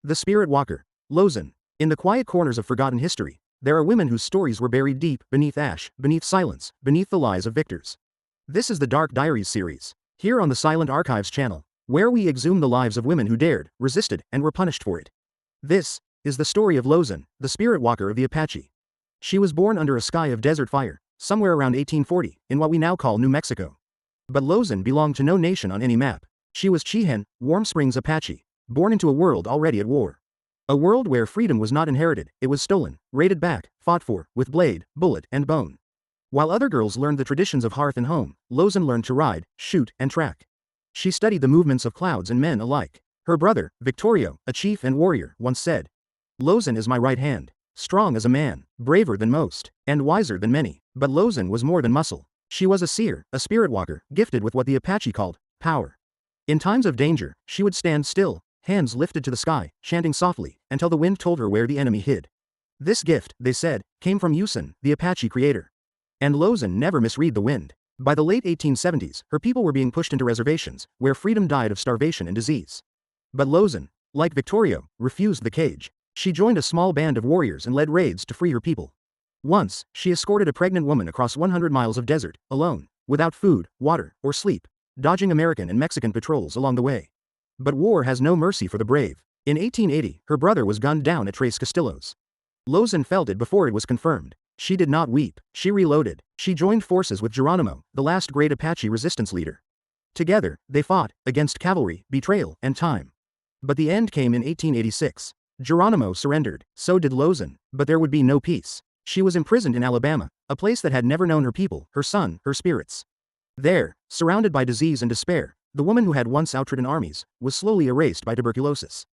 The Spirit Walker. Lozen. In the quiet corners of forgotten history, there are women whose stories were buried deep beneath ash, beneath silence, beneath the lies of victors. This is the Dark Diaries series, here on the Silent Archives channel, where we exhume the lives of women who dared, resisted, and were punished for it. This is the story of Lozen, the Spirit Walker of the Apache. She was born under a sky of desert fire, somewhere around 1840, in what we now call New Mexico. But Lozen belonged to no nation on any map. She was Chihen, Warm Springs Apache, born into a world already at war. A world where freedom was not inherited, it was stolen, raided back, fought for, with blade, bullet, and bone. While other girls learned the traditions of hearth and home, Lozen learned to ride, shoot, and track. She studied the movements of clouds and men alike. Her brother, Victorio, a chief and warrior, once said, "Lozen is my right hand, strong as a man, braver than most, and wiser than many." But Lozen was more than muscle. She was a seer, a spirit walker, gifted with what the Apache called power. In times of danger, she would stand still, hands lifted to the sky, chanting softly, until the wind told her where the enemy hid. This gift, they said, came from Usen, the Apache creator. And Lozen never misread the wind. By the late 1870s, her people were being pushed into reservations, where freedom died of starvation and disease. But Lozen, like Victorio, refused the cage. She joined a small band of warriors and led raids to free her people. Once, she escorted a pregnant woman across 100 miles of desert, alone, without food, water, or sleep, dodging American and Mexican patrols along the way. But war has no mercy for the brave. In 1880, her brother was gunned down at Tres Castillos. Lozen felt it before it was confirmed. She did not weep. She reloaded. She joined forces with Geronimo, the last great Apache resistance leader. Together, they fought, against cavalry, betrayal, and time. But the end came in 1886. Geronimo surrendered, so did Lozen, but there would be no peace. She was imprisoned in Alabama, a place that had never known her people, her son, her spirits. There, surrounded by disease and despair, the woman who had once outridden armies was slowly erased by tuberculosis.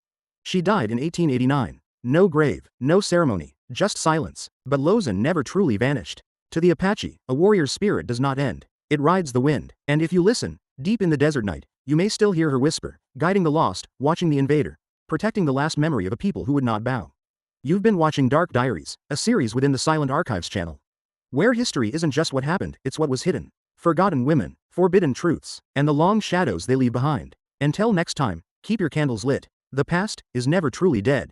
She died in 1889. No grave, no ceremony, just silence. But Lozen never truly vanished. To the Apache, a warrior's spirit does not end. It rides the wind, and if you listen, deep in the desert night, you may still hear her whisper, guiding the lost, watching the invader, protecting the last memory of a people who would not bow. You've been watching Dark Diaries, a series within the Silent Archives channel, where history isn't just what happened, it's what was hidden. Forgotten women, forbidden truths, and the long shadows they leave behind. Until next time, keep your candles lit. The past is never truly dead.